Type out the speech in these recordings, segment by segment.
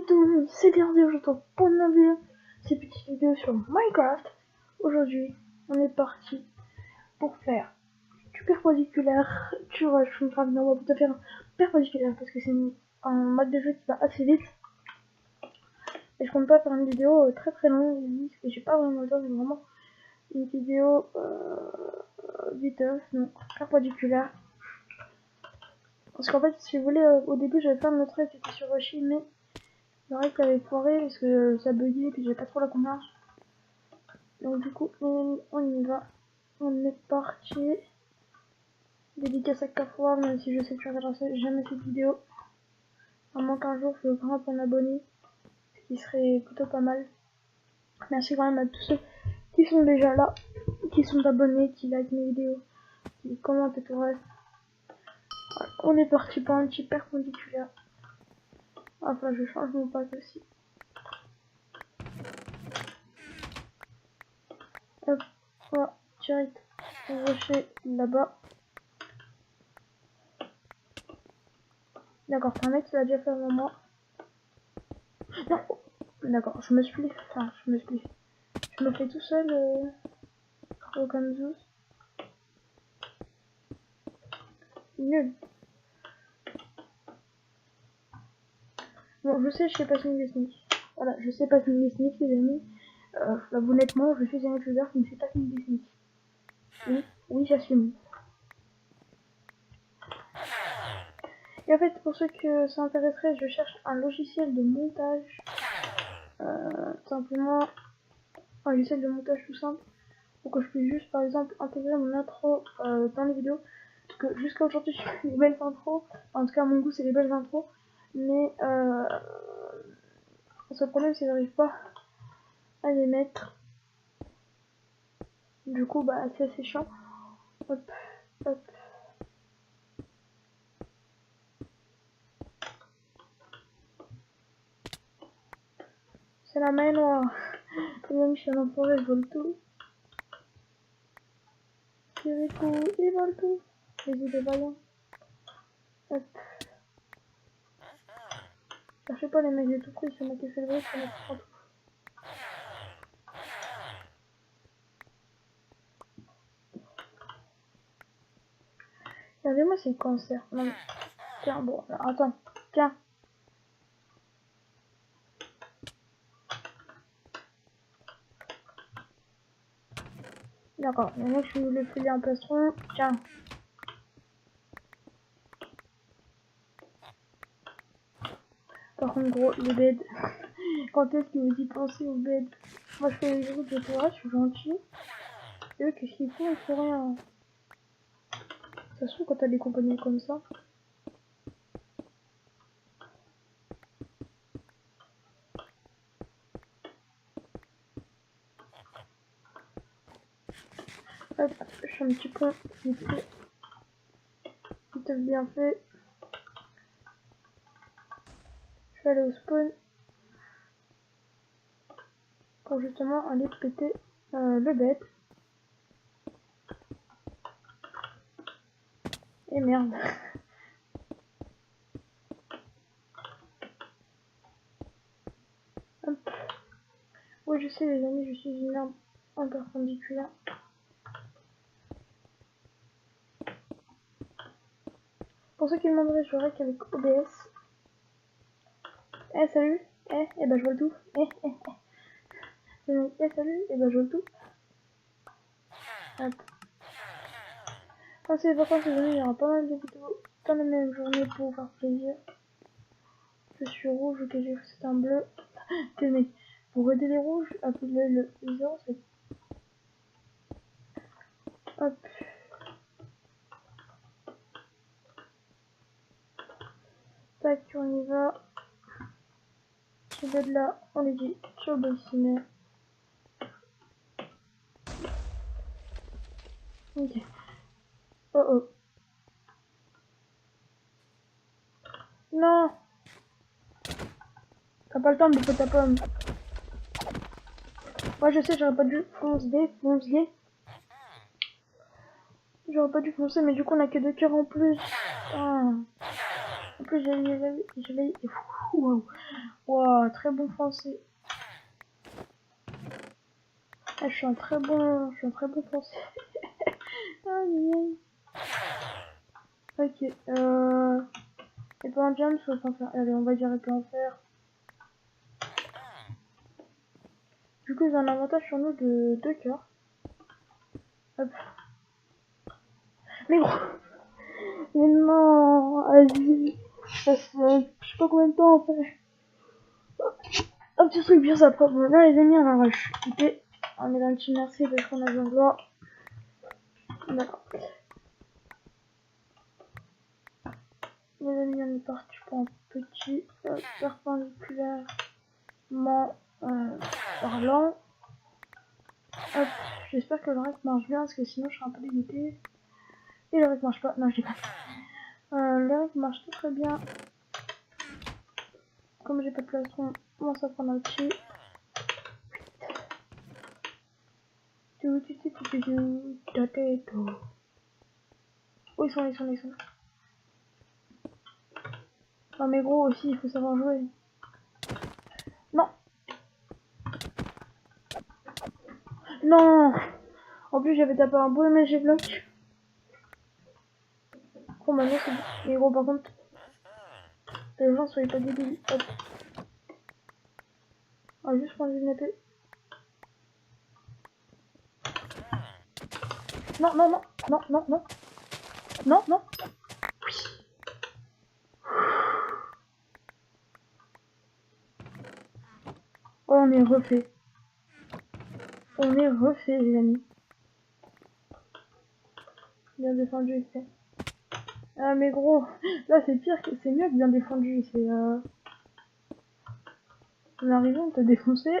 Salut tout le monde, c'est bienvenu aujourd'hui pour une nouvelle vidéo. C'est une petite vidéo sur Minecraft. Aujourd'hui, on est parti pour faire du perpendiculaire, du rush, enfin non, on va plutôt faire un perpendiculaire parce que c'est un mode de jeu qui va assez vite. Et je compte pas faire une vidéo très très longue, parce que j'ai pas vraiment le temps, c'est vraiment une vidéo viteuse, donc perpendiculaire. Parce qu'en fait, si vous voulez, au début j'avais fait un autre qui était sur Roshi, mais c'est vrai qu'il avait foiré parce que ça buguait et puis j'ai pas trop la confiance. Donc du coup, on y va. On est parti. Dédicace à Cafouard, même si je sais que tu regarderas jamais cette vidéo. À moins qu'un jour je grimpe en abonné, ce qui serait plutôt pas mal. Merci quand même à tous ceux qui sont déjà là, qui sont abonnés, qui like mes vidéos, qui commentent et tout le reste. Voilà. On est parti pour un petit perpendiculaire. Enfin, je change mon pack aussi. Hop, voilà, direct au rocher là-bas. D'accord, c'est un mec qui l'a déjà fait avant moi. Non, d'accord, je me fais tout seul comme Zeus. Nul. Bon, je sais pas signer les sneaks. Voilà, je sais pas signer les sneaks, les amis. Honnêtement, je suis un youtuber qui ne sait pas signer les sneaks. Oui, oui, j'assume. Et en fait, pour ceux que ça intéresserait, je cherche un logiciel de montage. Simplement, un logiciel de montage tout simple. Pour que je puisse juste, par exemple, intégrer mon intro dans les vidéos. Parce que jusqu'à aujourd'hui, je fais des belles intros. En tout cas, à mon goût, c'est des belles intros. Mais le problème, c'est que j'arrive pas à les mettre. Du coup, bah, c'est assez chiant. Hop, hop. C'est la main noire. Les amis, je suis un enfoiré, je vole tout. Kirikou, il vole tout. Les idées vaillants. Hop. Cherchez pas les mecs de tout prix, c'est moi qui fais le bruit, c'est moi qui prends tout. Regardez-moi, c'est le cancer. Non, mais... Tiens, bon, alors, attends. Tiens. D'accord, il y en a qui le filer un plastron. Tiens. Par contre, gros, les beds. Quand est-ce que vous y pensez aux beds? Moi, je fais les groupes de tourage, je suis gentil. Et eux, qu'est-ce qu'ils font? Ils font rien. Ça se trouve quand t'as des compagnies comme ça. Hop, je fais un petit pont vite fait. Tout est bien fait. Je vais aller au spawn. Pour justement aller péter le bed. Et merde. Hop. Oui, je sais les amis, je suis une arme en perpendiculaire. Pour ceux qui me demanderaient, je verrai qu'avec OBS. Eh salut. Eh bah je vois le tout. Salut. Eh bah je vois le tout. Hop. Quand c'est les vacances, les amis, il y aura pas mal de vidéos dans la même journée pour vous faire plaisir. Je suis rouge, ok, j'ai fait un bleu. T'es mec. Pour aider les rouges, appelez le 07. Hop. Tac, on y va. Ce bed là, on les dit sur le ciné. Ok. Oh oh. Non. T'as pas le temps de bouffer ta pomme. Ouais, je sais, j'aurais pas dû foncer. J'aurais pas dû foncer, mais du coup, on a que 2 cœurs en plus. Ah. En plus, je l'ai. Wow. Wow, très bon français. Ah, je suis un très bon français. Aïe, aïe. Ok, et pour un jump, faut pas faire. Allez, on va dire épée en fer. Du coup, ils ont un avantage sur nous de 2 cœurs. Hop. Mais gros. Mais non, vas-y. Ça fait, je sais pas combien de temps on fait. Un petit truc bien sympa. Bon, là, les amis, on a rush. Ok. On est dans le team merci parce qu'on a besoin de voir. D'accord. Les amis, on est parti pour un petit perpendiculairement parlant. Hop. J'espère que le reste marche bien parce que sinon je serai un peu dégoûté. Et le reste marche pas. Non, je dis pas. Le reste marche très bien. Comme j'ai pas de plastron, on va prendre un dessus. Oh, ils sont. Non, mais gros, aussi, il faut savoir jouer. Non. Non. En plus, j'avais tapé un beau MSG bloc. Oh, maintenant, c'est bon. Mais gros, par contre, les gens, soyez pas débiles. Hop. On va juste prendre une épée. Non. Non. Oui. Oh, on est refait. Les amis. Bien défendu, ici. Ah, mais gros, là, c'est pire, c'est mieux que bien défendu. C'est, on est arrivé, on t'a défoncé.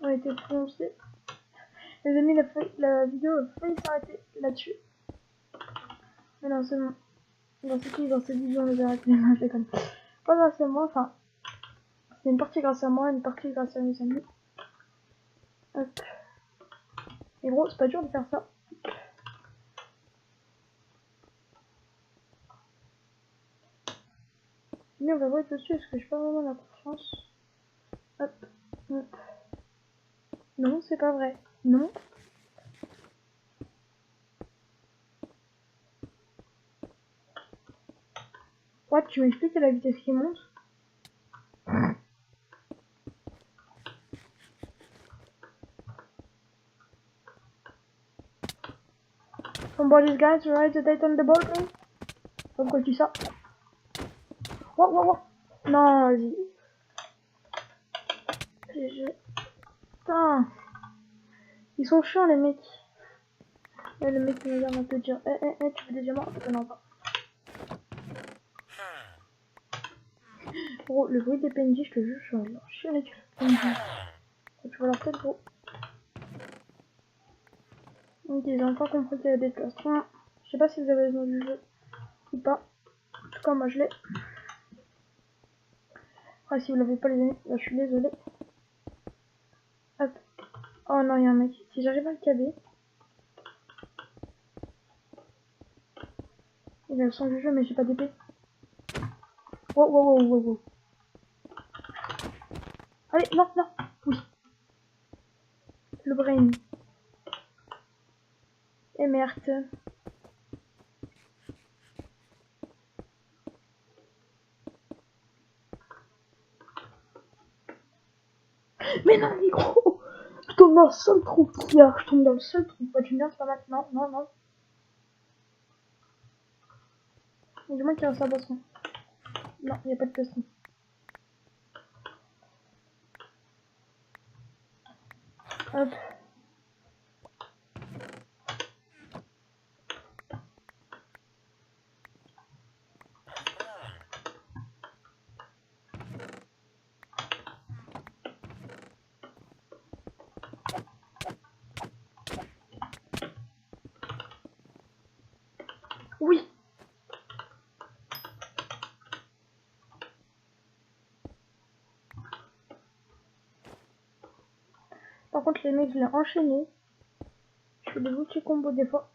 On a été foncé. Les amis, la vidéo a failli s'arrêter là-dessus. Mais non, c'est bon. Dans cette vidéo, on les a arrêtés. Non, je déconne. Pas grâce à moi, enfin, c'est une partie grâce à moi, une partie grâce à mes amis. Hop. Et gros, c'est pas dur de faire ça. Mais on va voir dessus, parce que j'ai pas vraiment la confiance. Hop. Non, c'est pas vrai. Non. Ouais, tu m'expliques à la vitesse qui monte. Somebody's guys to ride the date on the ball, please. Pourquoi tu dis ça? Wow. Non, vas-y. Putain. Ils sont chiants, les mecs. Et le mec qui me vient un peu dire tu veux des diamants? Non, pas. Gros, le bruit des PNJ, je te jure, je suis genre chier avec le PNJ. Tu vois leur tête, gros. Donc, ils ont encore compris qu'il y avait des plastrons. Je sais pas si vous avez besoin du jeu ou pas. En tout cas, moi je l'ai. Ah, si vous l'avez pas, les amis, là, je suis désolée. Hop. Oh non, il y a un mec. Si j'arrive à le caber. Il a le son du jeu, mais j'ai pas d'épée. Wow. Allez, non. Oui. Le brain. Et merde. Mais non, mais gros. Je tombe dans le seul trou qu'il y a. Je tombe dans le seul trou. Bah, tu me viens, c'est pas maintenant. Non. Du moins qu'il reste un poisson. Non, il n'y a pas de poisson. Hop. Oui. Par contre, les mecs, je l'ai enchaîné. Je fais des petits combos des fois.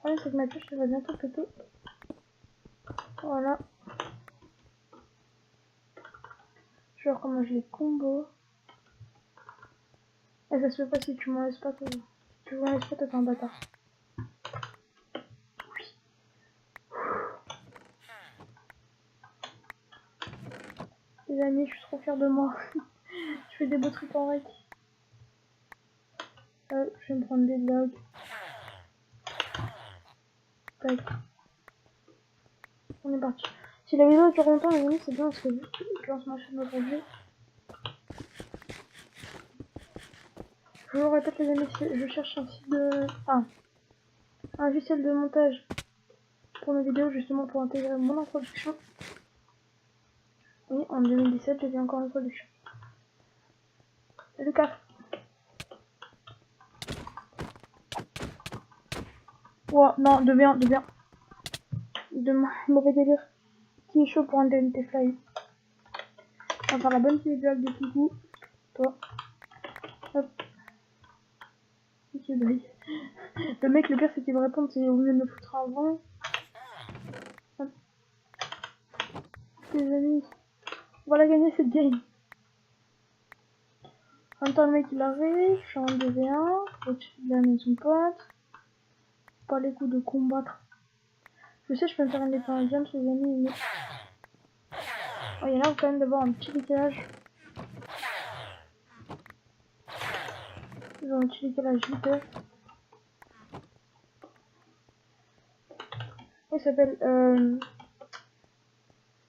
Le problème c'est que ma touche elle va bientôt péter. Voilà. Je vais voir comment je les combo. Et ça se fait pas si tu m'en laisses pas, toi. Si tu m'en laisses pas, toi t'es un bâtard. Oui. Les amis, je suis trop fière de moi. Je fais des beaux trucs en rec. Je vais me prendre des logs. Tac. On est parti. Si la vidéo dure longtemps, les amis, c'est bien parce que vu que je lance ma chaîne aujourd'hui. Je vous le répète, les amis, je cherche un site de. Enfin, un logiciel de montage pour mes vidéos, justement pour intégrer mon introduction. Et en 2017, j'ai fait encore l'introduction. Lucas. Ouah, non, de bien. De mauvais délire. Qui est chaud pour un DNT Fly. On va faire la bonne petite blague de coucou. Toi. Hop. Petit blague. Le mec, le pire, c'est qu'il me répond, c'est au mieux de me foutre avant. Hop. Les amis, on va la gagner cette game. En même temps, le mec il arrive, je suis en 2v1, au-dessus de la maison pote. Pas les coups de combattre. Je sais, je peux me faire une épée en jump, les amis, mais. Oh, il y en a quand même d'avoir un petit décalage. Ils ont un petit décalage vite. Il s'appelle.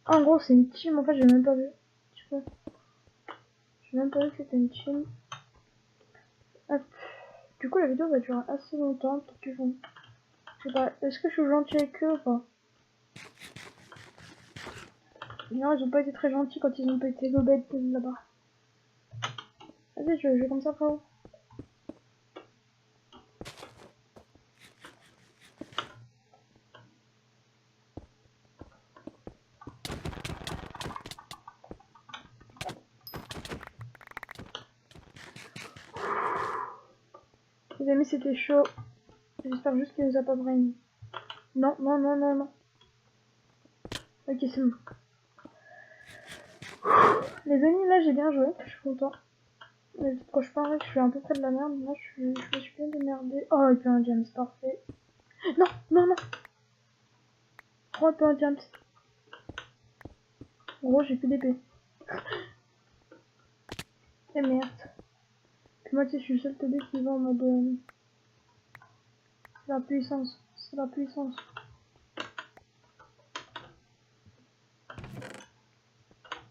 En gros, c'est une team. En fait, j'ai même pas vu. Tu vois. J'ai même pas vu que c'était une team. Hop. Du coup, la vidéo va durer assez longtemps. Peut-être que je sais pas. Est-ce que je suis gentil avec eux ou pas? Non, ils ont pas été très gentils quand ils ont pété l'obède là-bas. Vas-y, je vais comme ça, frérot. Les amis, c'était chaud. J'espère juste qu'il nous a pas brain. Non. Ok, c'est bon. Les amis, là, j'ai bien joué. Je suis content. Mais quand je parie que je suis un peu près de la merde, là, je me suis bien démerdé. Oh, et puis un James, parfait. Non. Oh, et puis un James. En gros, j'ai plus d'épée. Et merde. Puis moi, tu sais, je suis le seul TD qui va en mode... C'est la puissance.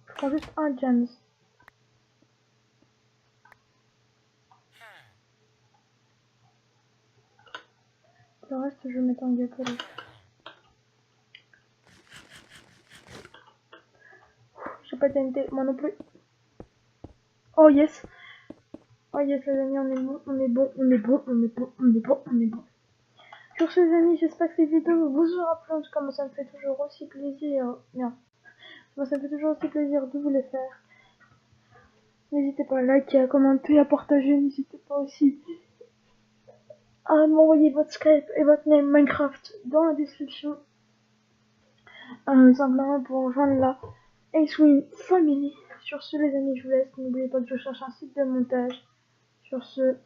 Je prends juste un James. Le reste, je vais mettre en gameplay. J'ai pas TNT, moi non plus. Oh yes, les amis, on est bon. Sur ce, les amis, j'espère que cette vidéo vous aura plu. En tout cas, moi, ça me fait toujours aussi plaisir. Merde. Moi, ça me fait toujours aussi plaisir de vous les faire. N'hésitez pas à liker, à commenter, à partager. N'hésitez pas aussi à m'envoyer votre Skype et votre name Minecraft dans la description. Simplement pour rejoindre la Acewin Family. Sur ce, les amis, je vous laisse. N'oubliez pas que je cherche un site de montage. Sur ce,